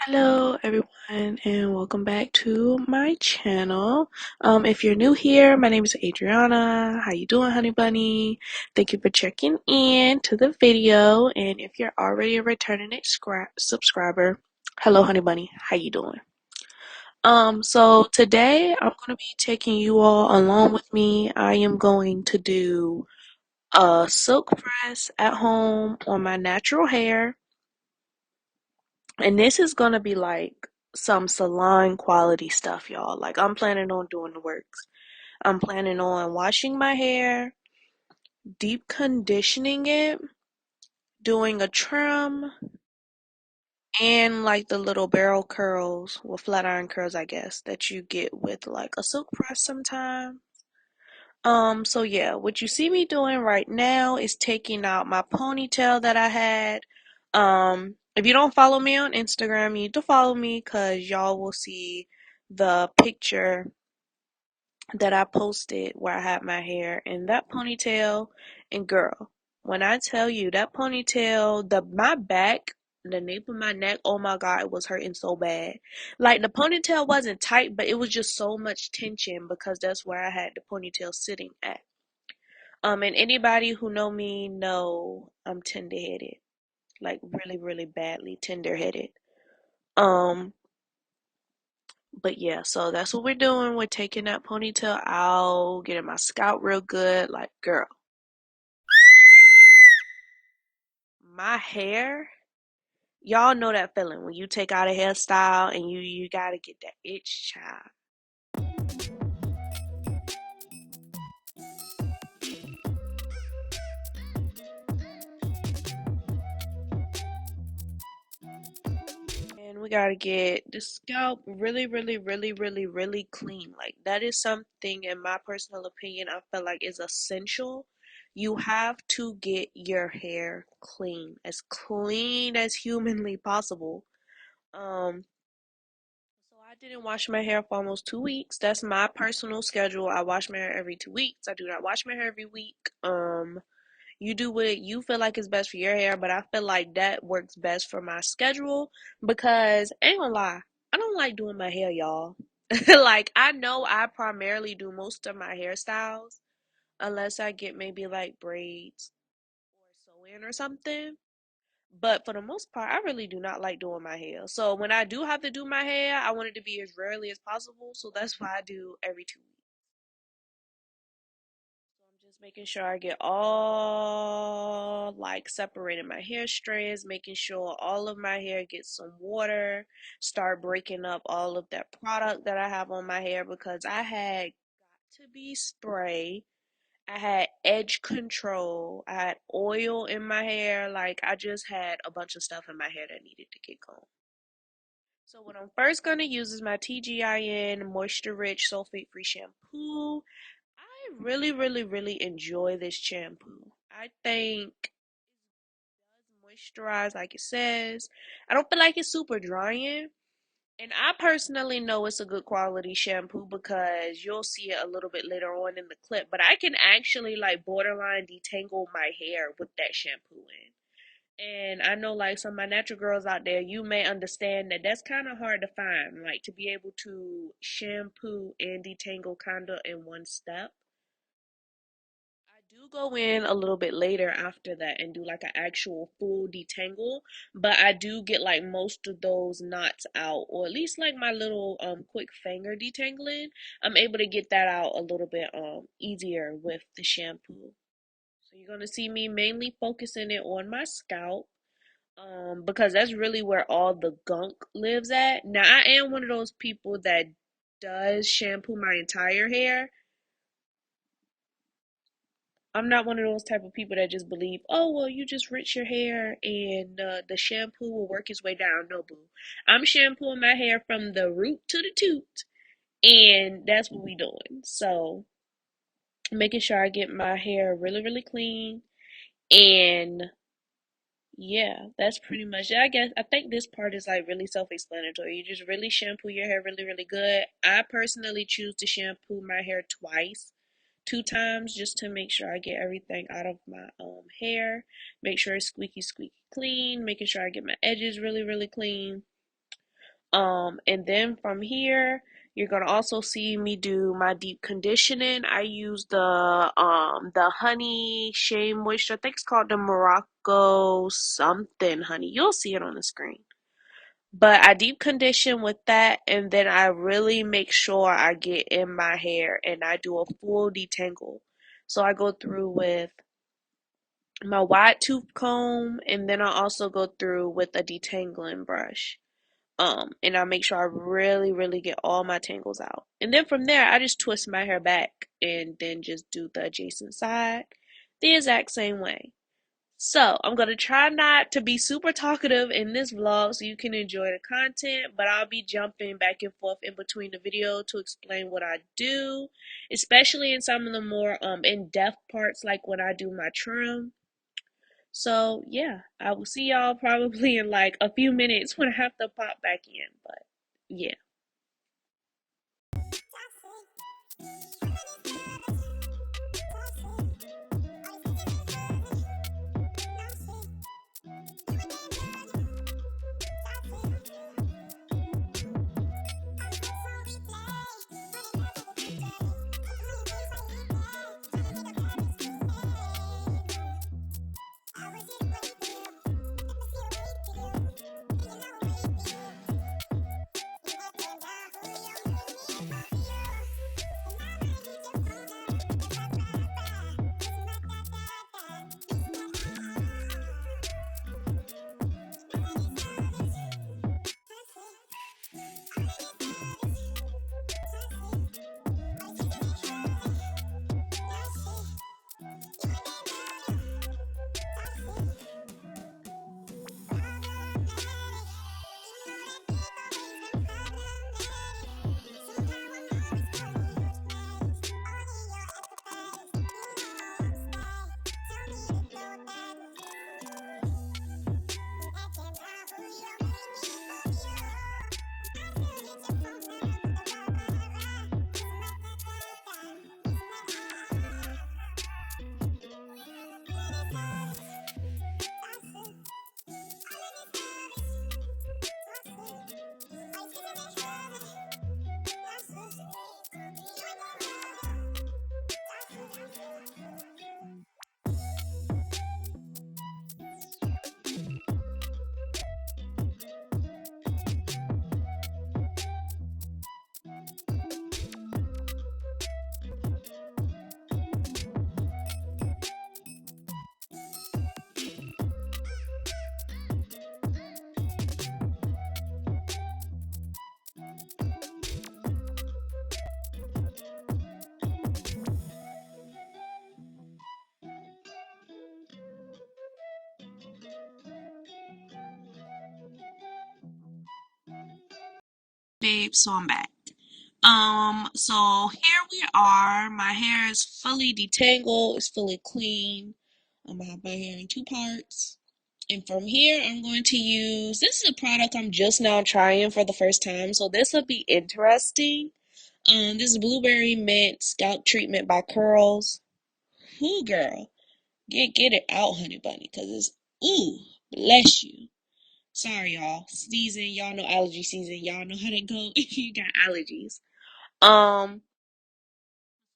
Hello everyone and welcome back to my channel. If you're new here, my name is Adriana. How you doing, honey bunny? Thank you for checking in to the video, and if you're already a returning subscriber, hello honey bunny, how you doing? So today I'm going to be taking you all along with me. I am going to do a silk press at home on my natural hair. And this is gonna be like some salon quality stuff, y'all. Like, I'm planning on doing the works. I'm planning on washing my hair, deep conditioning it, doing a trim, and like the little barrel curls, well, flat iron curls, I guess, that you get with like a silk press sometimes. So yeah, what you see me doing right now is taking out my ponytail that I had. If you don't follow me on Instagram, you need to follow me because y'all will see the picture that I posted where I had my hair in that ponytail. And girl, when I tell you that ponytail, my back, the nape of my neck, oh my God, it was hurting so bad. Like, the ponytail wasn't tight, but it was just so much tension because that's where I had the ponytail sitting at. And anybody who know me know I'm tender-headed, like really, really badly tender-headed. Um, but yeah, so that's what we're doing. We're taking that ponytail out, getting my scalp real good. Like, girl, my hair, y'all know that feeling when you take out a hairstyle and you gotta get that itch, child. And we gotta get the scalp really, really, really, really, really clean. Like, that is something, in my personal opinion, I feel like is essential. You have to get your hair clean as humanly possible. Um, so I didn't wash my hair for almost 2 weeks. That's my personal schedule. I wash my hair every 2 weeks. I do not wash my hair every week. You do what you feel like is best for your hair, but I feel like that works best for my schedule because, ain't gonna lie, I don't like doing my hair, y'all. Like, I know I primarily do most of my hairstyles unless I get maybe like braids or sew-in or something. But for the most part, I really do not like doing my hair. So when I do have to do my hair, I want it to be as rarely as possible. So that's why I do every 2 weeks. So I'm just making sure I get all like separating my hair strands, making sure all of my hair gets some water, start breaking up all of that product that I have on my hair because I had got to be spray. I had edge control. I had oil in my hair. Like, I just had a bunch of stuff in my hair that needed to get gone. So what I'm first going to use is my TGIN Moisture Rich Sulfate Free Shampoo. I really, really, really enjoy this shampoo. I think it does moisturize like it says. I don't feel like it's super drying. And I personally know it's a good quality shampoo because you'll see it a little bit later on in the clip. But I can actually like borderline detangle my hair with that shampoo in. And I know like some of my natural girls out there, you may understand that that's kind of hard to find, like to be able to shampoo and detangle kind of in one step. I do go in a little bit later after that and do like an actual full detangle, but I do get like most of those knots out, or at least like my little quick finger detangling. I'm able to get that out a little bit easier with the shampoo. So you're gonna see me mainly focusing it on my scalp. Because that's really where all the gunk lives at. Now, I am one of those people that does shampoo my entire hair. I'm not one of those type of people that just believe, oh, well, you just rinse your hair and the shampoo will work its way down. No, boo. I'm shampooing my hair from the root to the toot. And that's what we doing. So making sure I get my hair really, really clean. And yeah, that's pretty much it. I think this part is like really self-explanatory. You just really shampoo your hair really, really good. I personally choose to shampoo my hair twice, two times, just to make sure I get everything out of my hair. Make sure it's squeaky, squeaky clean. Making sure I get my edges really, really clean. And then from here, you're gonna also see me do my deep conditioning. I use the honey shea moisture. I think it's called the Morocco something honey. You'll see it on the screen. But I deep condition with that, and then I really make sure I get in my hair and I do a full detangle. So I go through with my wide tooth comb, and then I also go through with a detangling brush. And I make sure I really, really get all my tangles out. And then from there, I just twist my hair back and then just do the adjacent side the exact same way. So I'm gonna try not to be super talkative in this vlog so you can enjoy the content, but I'll be jumping back and forth in between the video to explain what I do, especially in some of the more in-depth parts like when I do my trim. So yeah, I will see y'all probably in like a few minutes when I have to pop back in. But yeah. Babe, so I'm back. So here we are. My hair is fully detangled, it's fully clean. I have my hair in two parts. And from here, I'm going to use this is a product I'm just now trying for the first time, so this will be interesting. This is Blueberry Mint Scalp Treatment by Curls. Ooh, girl, get it out, honey bunny, cause it's ooh, bless you. Sorry, y'all. Season, y'all know allergy season. Y'all know how to go if you got allergies. Um,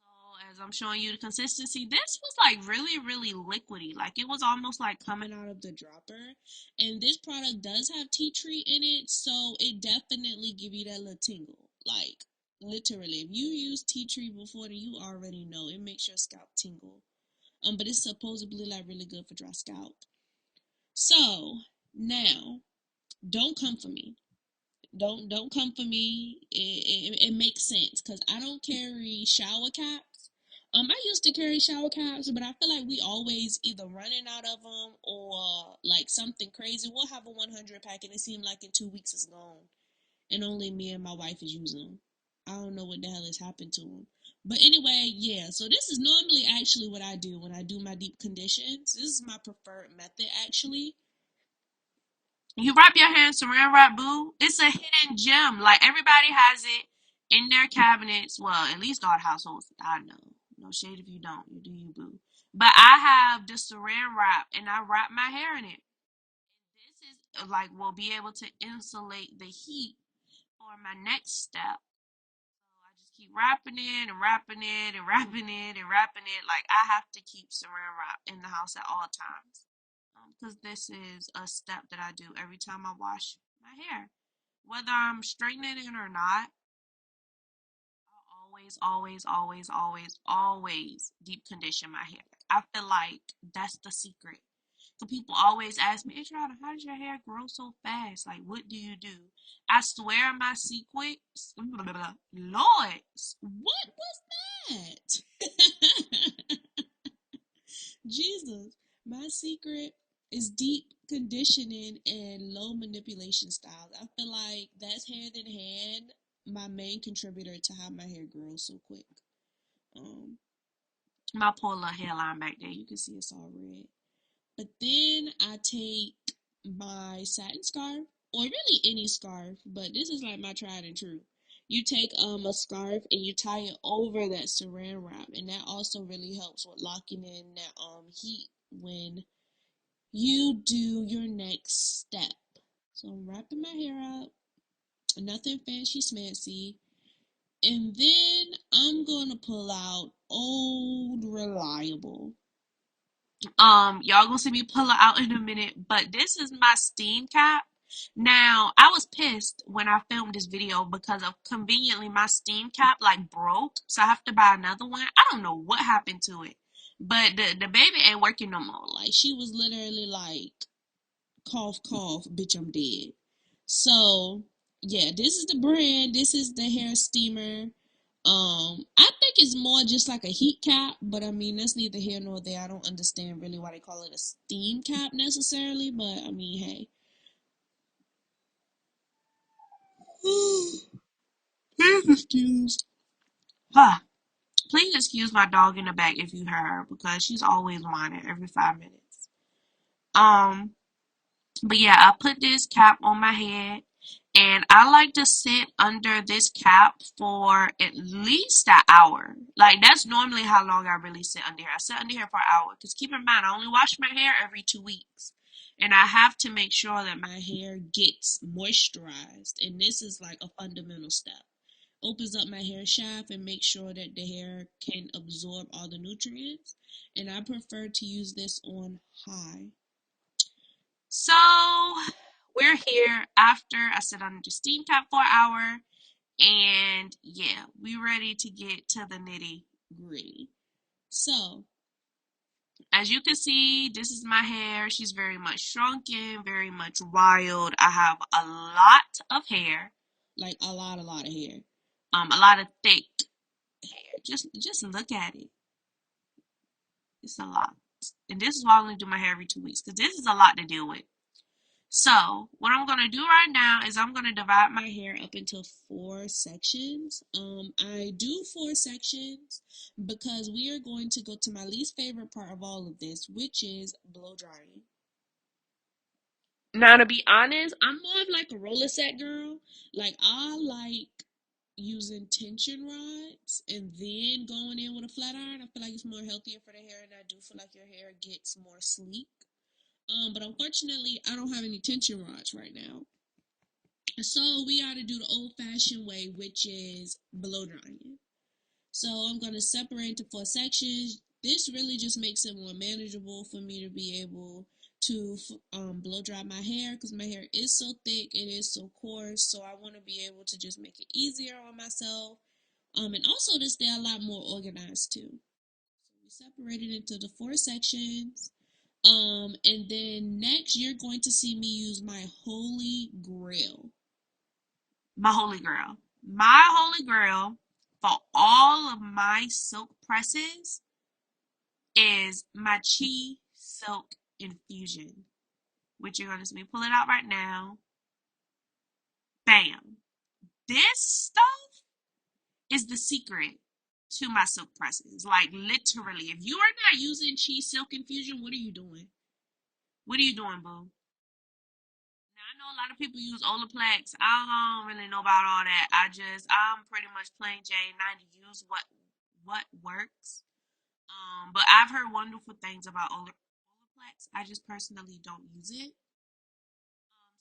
so as I'm showing you the consistency, this was like really, really liquidy. Like it was almost like coming out of the dropper. And this product does have tea tree in it, so it definitely give you that little tingle. Like literally, if you use tea tree before, then you already know it makes your scalp tingle. But it's supposedly like really good for dry scalp. So now, don't come for me. Don't come for me. It makes sense because I don't carry shower caps. I used to carry shower caps, but I feel like we always either running out of them or like something crazy. We'll have a 100 pack and it seems like in 2 weeks it's gone, and only me and my wife is using them. I don't know what the hell has happened to him. But anyway, yeah. So this is normally actually what I do when I do my deep conditions. This is my preferred method actually. You wrap your hair in saran wrap, boo. It's a hidden gem. Like everybody has it in their cabinets. Well, at least all the households I know. No shade if you don't. You do you, boo. But I have the saran wrap, and I wrap my hair in it. This is like will be able to insulate the heat for my next step. So I just keep wrapping it and wrapping it and wrapping it and wrapping it. Like I have to keep saran wrap in the house at all times. Because this is a step that I do every time I wash my hair. Whether I'm straightening it or not, I'll always deep condition my hair. I feel like that's the secret. So people always ask me, Adriana, how does your hair grow so fast? Like, what do you do? I swear my secret, Lord, what was that? Jesus, my secret is deep conditioning and low manipulation styles. I feel like that's hand in hand my main contributor to how my hair grows so quick. Um, my poor little hairline back there, you can see it's all red. But then I take my satin scarf, or really any scarf, but this is like my tried and true. You take a scarf and you tie it over that saran wrap, and that also really helps with locking in that heat when you do your next step. So I'm wrapping my hair up, nothing fancy smancy, and then I'm gonna pull out old reliable. Y'all gonna see me pull it out in a minute, but this is my steam cap. Now, I was pissed when I filmed this video because of conveniently my steam cap like broke, so I have to buy another one. I don't know what happened to it, but the baby ain't working no more. Like she was literally like, cough, cough, bitch, I'm dead. So yeah, this is the brand. This is the hair steamer. I think it's more just like a heat cap, but I mean that's neither here nor there. I don't understand really why they call it a steam cap necessarily, but I mean, hey. Please excuse. Huh. Please excuse my dog in the back if you hear her because she's always whining every 5 minutes. Um, but yeah, I put this cap on my head and I like to sit under this cap for at least an hour. Like that's normally how long I really sit under here. I sit under here for an hour because keep in mind I only wash my hair every 2 weeks. And I have to make sure that my hair gets moisturized. And this is like a fundamental step. Opens up my hair shaft and makes sure that the hair can absorb all the nutrients. And I prefer to use this on high. So we're here after I sit under the steam cap for an hour, and yeah, we ready to get to the nitty gritty. So as you can see, this is my hair. She's very much shrunken, very much wild. I have a lot of hair, like a lot of hair, a lot of thick hair. Just look at it. It's a lot, and this is why I only do my hair every 2 weeks because this is a lot to deal with. So what I'm gonna do right now is I'm gonna divide my hair up into 4 sections. I do 4 sections because we are going to go to my least favorite part of all of this, which is blow drying. Now, to be honest, I'm more of like a roller set girl. Like I like using tension rods and then going in with a flat iron. I feel like it's more healthier for the hair, and I do feel like your hair gets more sleek. But unfortunately, I don't have any tension rods right now. So we got to do the old-fashioned way, which is blow drying. So I'm going to separate into 4 sections. This really just makes it more manageable for me to be able to blow dry my hair because my hair is so thick, it is so coarse. So I want to be able to just make it easier on myself. And also to stay a lot more organized too. So we separated into the 4 sections. And then next you're going to see me use my holy grail. My holy grail. My holy grail for all of my silk presses is my Silk Infusion, which you're going to see me pull it out right now. Bam. This stuff is the secret to my silk presses. Like literally, if you are not using Chi Silk Infusion, what are you doing? What are you doing, boo? Now I know a lot of people use Olaplex. I don't really know about all that. I'm pretty much plain Jane. I use what works. But I've heard wonderful things about Olaplex. I just personally don't use it.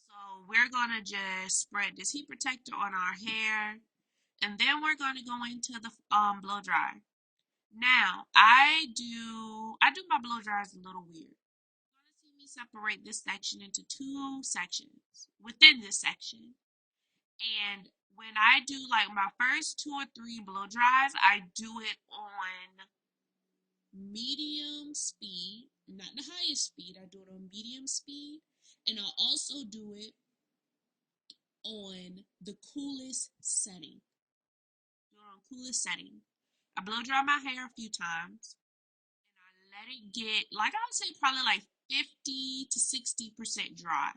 So we're gonna just spread this heat protector on our hair, and then we're gonna go into the blow dry. Now I do my blow dries a little weird. You're gonna see me separate this section into two sections within this section. And when I do like my first two or three blow dries, I do it on medium speed, not the highest speed. I do it on medium speed, and I'll also do it on the coolest setting. Do it on coolest setting. I blow dry my hair a few times, and I let it get like I would say probably like 50 to 60% dry.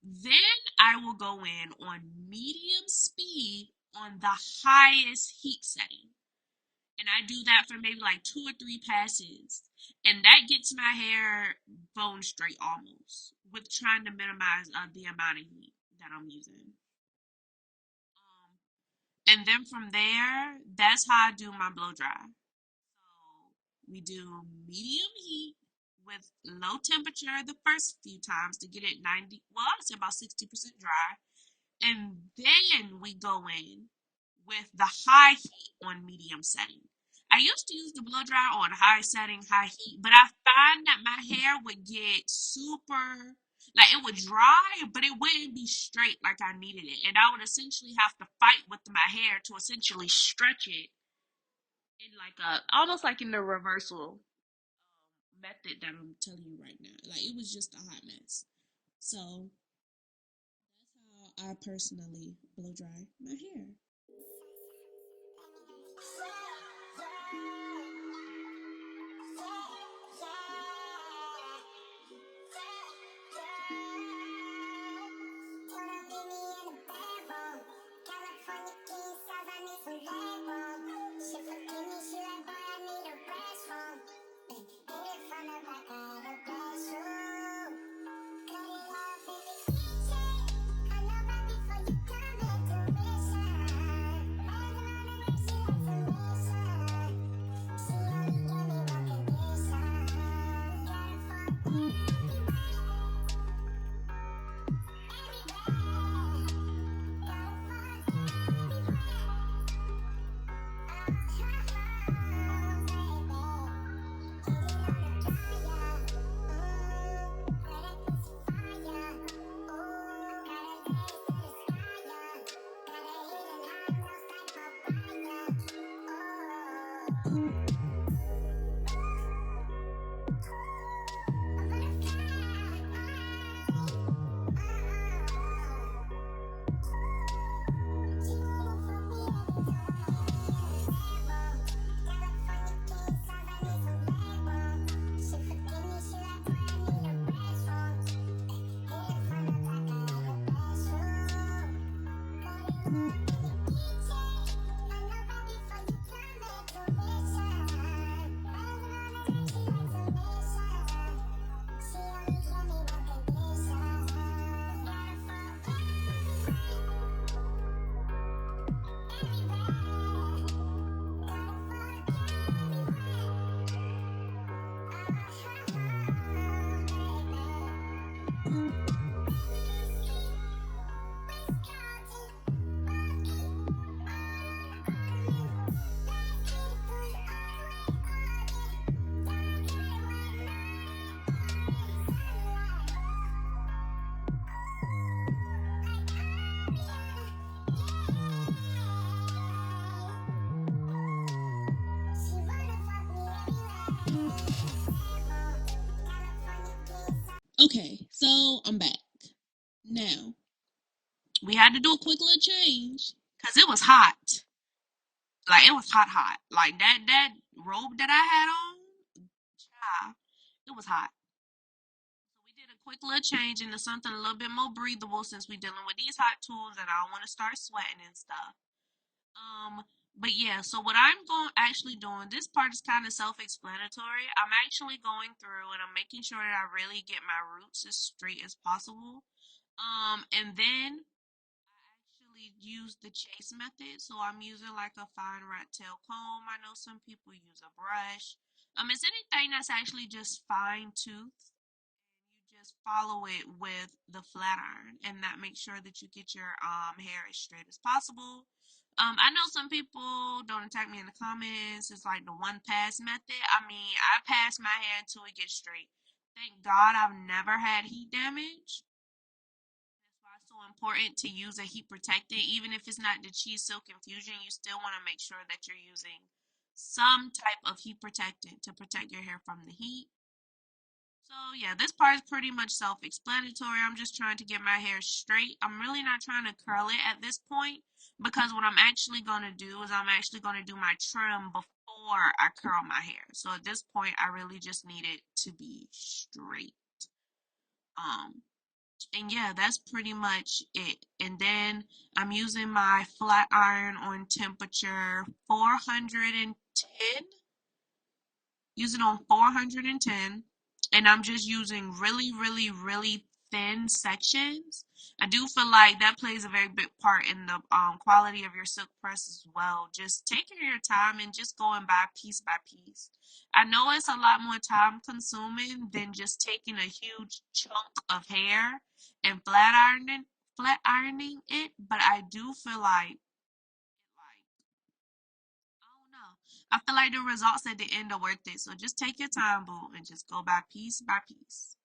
Then I will go in on medium speed on the highest heat setting. And I do that for maybe like two or three passes. And that gets my hair bone straight almost, with trying to minimize the amount of heat that I'm using. And then from there, that's how I do my blow dry. So we do medium heat with low temperature the first few times to get it 90, well, I'd say about 60% dry. And then we go in with the high heat on medium setting. I used to use the blow dryer on high setting, high heat, but I find that my hair would get super, like it would dry, but it wouldn't be straight like I needed it. And I would essentially have to fight with my hair to essentially stretch it in like almost like in the reversal method that I'm telling you right now. Like it was just a hot mess. So that's how I personally blow dry my hair. Okay, so I'm back. Now, we had to do a quick little change because it was hot. Like, it was hot, hot. Like, that robe that I had on, child, it was hot. So we did a quick little change into something a little bit more breathable since we're dealing with these hot tools and I don't want to start sweating and stuff. Um, But yeah, so what I'm going actually doing, this part is kind of self-explanatory. I'm actually going through and I'm making sure that I really get my roots as straight as possible. And then I actually use the chase method. So I'm using like a fine rat tail comb. I know some people use a brush. It's anything that's actually just fine tooth. You just follow it with the flat iron, and that makes sure that you get your hair as straight as possible. I know some people don't attack me in the comments. It's like the one pass method. I mean, I pass my hair until it gets straight. Thank God I've never had heat damage. That's why it's so important to use a heat protectant. Even if it's not the Cheese Silk Infusion, you still want to make sure that you're using some type of heat protectant to protect your hair from the heat. So yeah, this part is pretty much self-explanatory. I'm just trying to get my hair straight. I'm really not trying to curl it at this point because what I'm actually going to do is I'm actually going to do my trim before I curl my hair. So at this point, I really just need it to be straight. Um, and yeah, that's pretty much it. And then I'm using my flat iron on temperature 410, use it on 410, and I'm just using really, really, really thin sections. I do feel like that plays a very big part in the quality of your silk press as well. Just taking your time and just going by piece. I know it's a lot more time consuming than just taking a huge chunk of hair and flat ironing it, but I do feel like I don't know. I feel like the results at the end are worth it. So just take your time, boo, and just go by piece by piece.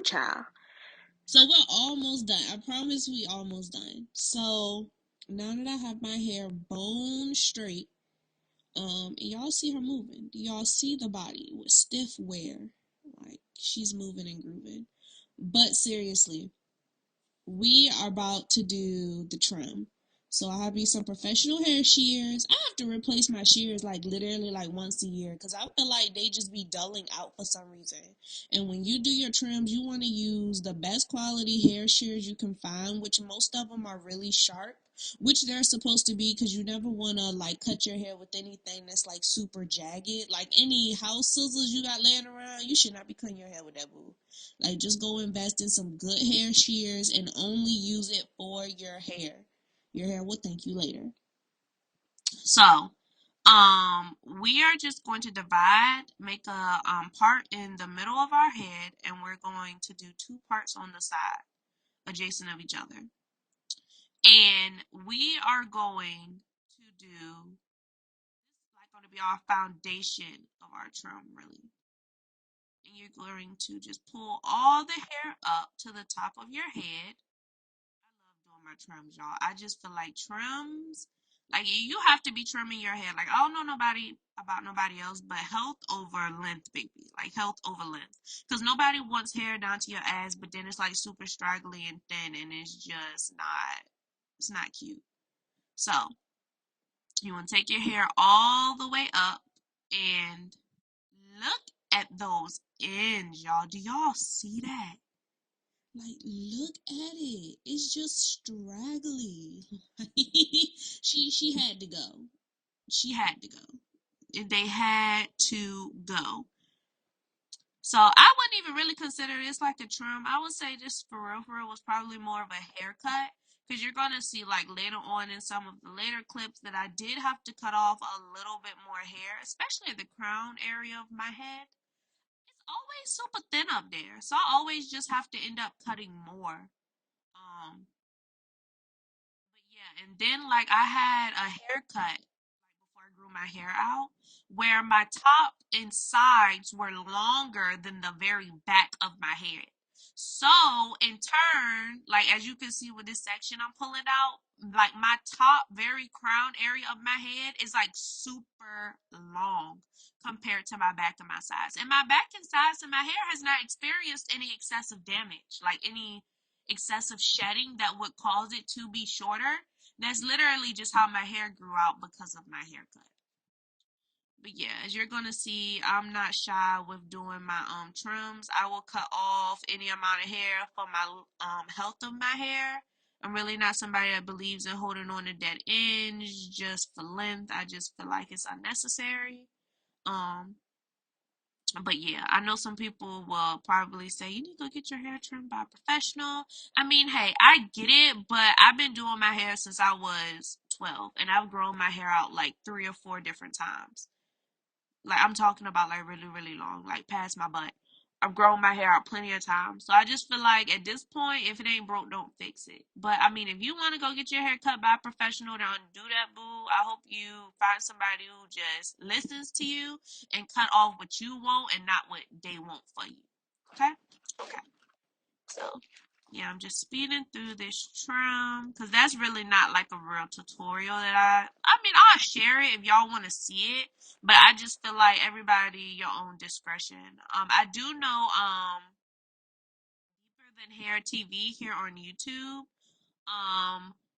child. So we're almost done. I promise we almost done. So now that I have my hair bone straight, and y'all see her moving. Y'all see the body with stiff wear. Like she's moving and grooving. But seriously, we are about to do the trim. So I have me some professional hair shears. I have to replace my shears like literally like once a year because I feel like they just be dulling out for some reason. And when you do your trims, you want to use the best quality hair shears you can find, which most of them are really sharp, which they're supposed to be because you never want to like cut your hair with anything that's like super jagged. Like any house scissors you got laying around, you should not be cutting your hair with that, boo. Like, just go invest in some good hair shears and only use it for your hair. Your hair will thank you later. So, we are just going to make a part in the middle of our head, and we're going to do two parts on the side, adjacent of each other. And we are going to do, this is like going to be our foundation of our trim, really. And you're going to just pull all the hair up to the top of your head. I love doing my trims, y'all. I just feel like trims, like you have to be trimming your hair. Like I don't know nobody about nobody else, but health over length, baby. Like health over length. Because nobody wants hair down to your ass, but then it's like super straggly and thin, and it's not cute. So you want to take your hair all the way up and look at those ends, y'all. Do y'all see that? Like, look at it. It's just straggly. She had to go. She had to go. They had to go. So I wouldn't even really consider this like a trim. I would say this for real was probably more of a haircut. Because you're going to see like later on in some of the later clips that I did have to cut off a little bit more hair, especially the crown area of my head. It's always super thin up there. So I always just have to end up cutting more. But yeah, and then like I had a haircut like before I grew my hair out where my top and sides were longer than the very back of my head. So in turn, like as you can see with this section I'm pulling out, like my top very crown area of my head is like super long compared to my back and my sides. And my back and sides and my hair has not experienced any excessive damage, like any excessive shedding that would cause it to be shorter. That's literally just how my hair grew out because of my haircut. But yeah, as you're gonna see, I'm not shy with doing my trims. I will cut off any amount of hair for my health of my hair. I'm really not somebody that believes in holding on to dead ends just for length. I just feel like it's unnecessary. Um, but yeah, I know some people will probably say you need to go get your hair trimmed by a professional. I mean, hey, I get it, but I've been doing my hair since I was 12 and I've grown my hair out like 3 or 4 different times. Like I'm talking about like really, really long, like past my butt. I've grown my hair out plenty of times. So I just feel like at this point, if it ain't broke, don't fix it. But I mean, if you want to go get your hair cut by a professional, don't do that, boo. I hope you find somebody who just listens to you and cut off what you want and not what they want for you. Okay? Okay. So yeah, I'm just speeding through this trim because that's really not like a real tutorial that I mean, I'll share it if y'all want to see it, but I just feel like everybody your own discretion. I do know Deeper Than Hair TV here on YouTube.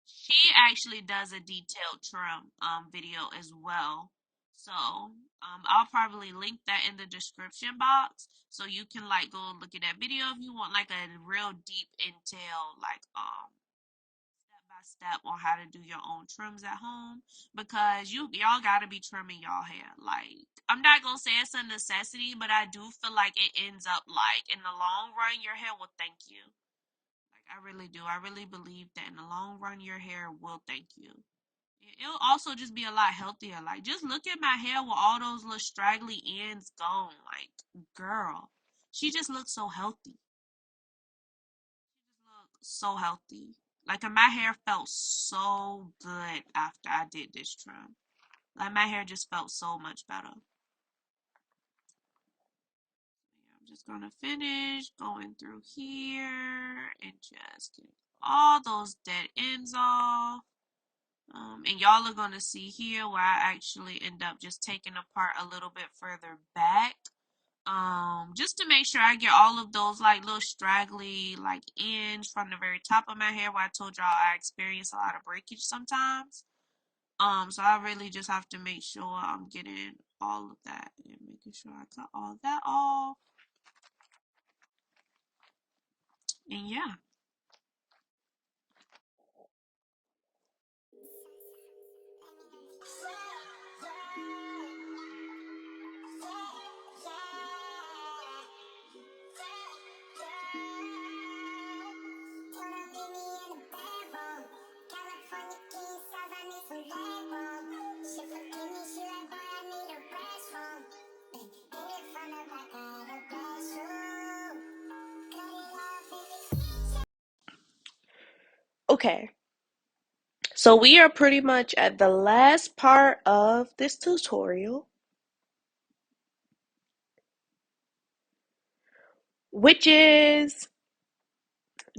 She actually does a detailed trim video as well. So I'll probably link that in the description box so you can like go look at that video if you want like a real deep intel like step by step on how to do your own trims at home because y'all gotta be trimming y'all hair. Like I'm not gonna say it's a necessity, but I do feel like it ends up like in the long run your hair will thank you. Like I really do. I really believe that in the long run your hair will thank you. It'll also just be a lot healthier. Like just look at my hair with all those little straggly ends gone. Like girl, she just looks so healthy. She just looks so healthy. Like and my hair felt so good after I did this trim. Like my hair just felt so much better. Yeah, I'm just just gonna finish going through here and just getting all those dead ends off. And y'all are gonna see here where I actually end up just taking a part a little bit further back. Just to make sure I get all of those like little straggly like ends from the very top of my hair where I told y'all I experience a lot of breakage sometimes. So I really just have to make sure I'm getting all of that and making sure I cut all that off. And yeah. Okay, so we are pretty much at the last part of this tutorial, which is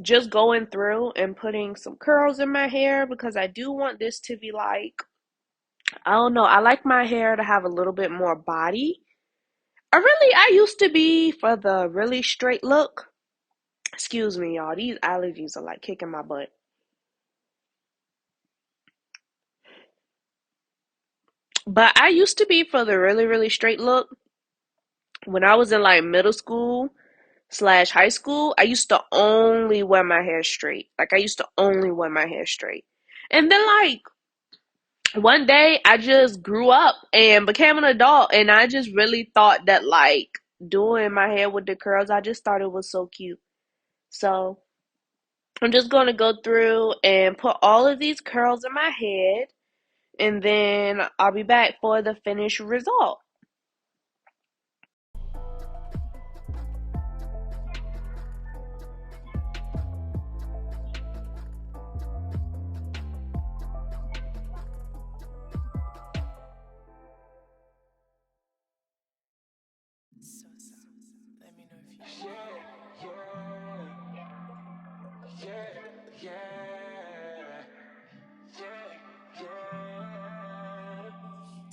just going through and putting some curls in my hair because I do want this to be like, I don't know, I like my hair to have a little bit more body. I used to be for the really straight look. Excuse me, y'all. These allergies are like kicking my butt. But I used to be for the really, really straight look. When I was in like middle school slash high school, I used to only wear my hair straight. Like I used to only wear my hair straight. And then like one day I just grew up and became an adult and I just really thought that like doing my hair with the curls, I just thought it was so cute. So I'm just going to go through and put all of these curls in my head and then I'll be back for the finished result.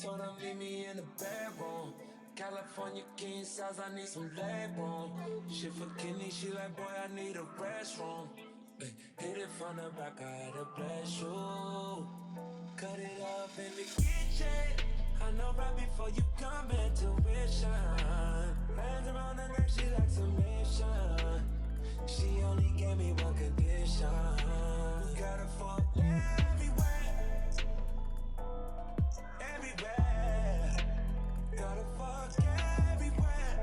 Told them leave me in the bedroom. California king size, I need some leg room. Shit for kidney, she like, boy, I need a restroom. Ay, hit it from the back, I had to bless you. Cut it off in the kitchen. I know right before you come intuition. Hands around the neck, she like submission. She only gave me one condition. Gotta fuck everywhere. Everywhere. Gotta fuck everywhere.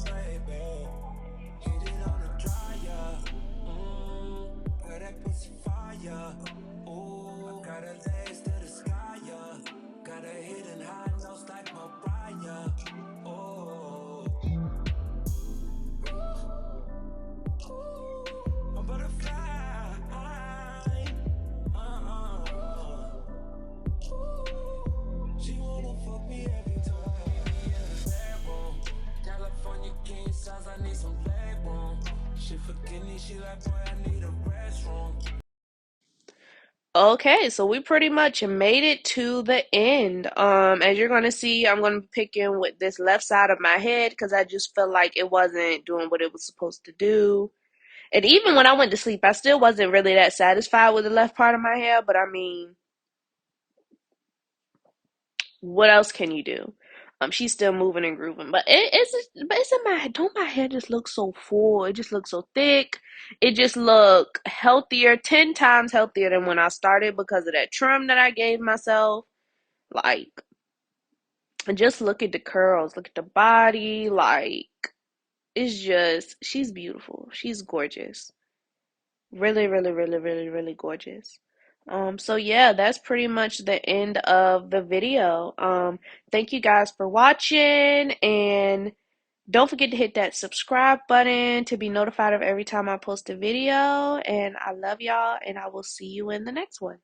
Baby. Hit it on the dryer. Girl, that pussy fire. Ooh, I got a legs to the sky, yeah. Got a hidden high notes like Mariah. Oh, a butterfly. She wanna fuck me every time. Bedroom. California king size, I need some leg room. She for kidney, she like, boy, I need a restroom. Okay, so we pretty much made it to the end. As you're gonna see, I'm gonna be picking with this left side of my head because I just felt like it wasn't doing what it was supposed to do. And even when I went to sleep, I still wasn't really that satisfied with the left part of my hair, but I mean, what else can you do? She's still moving and grooving, but it's in my don't my hair just look so full? It just looks so thick. It just look healthier, 10 times healthier than when I started because of that trim that I gave myself. Like, just look at the curls, look at the body. Like, it's just she's beautiful. She's gorgeous. Really, really, really, really, really gorgeous. So yeah, that's pretty much the end of the video. Thank you guys for watching and don't forget to hit that subscribe button to be notified of every time I post a video. And I love y'all and I will see you in the next one.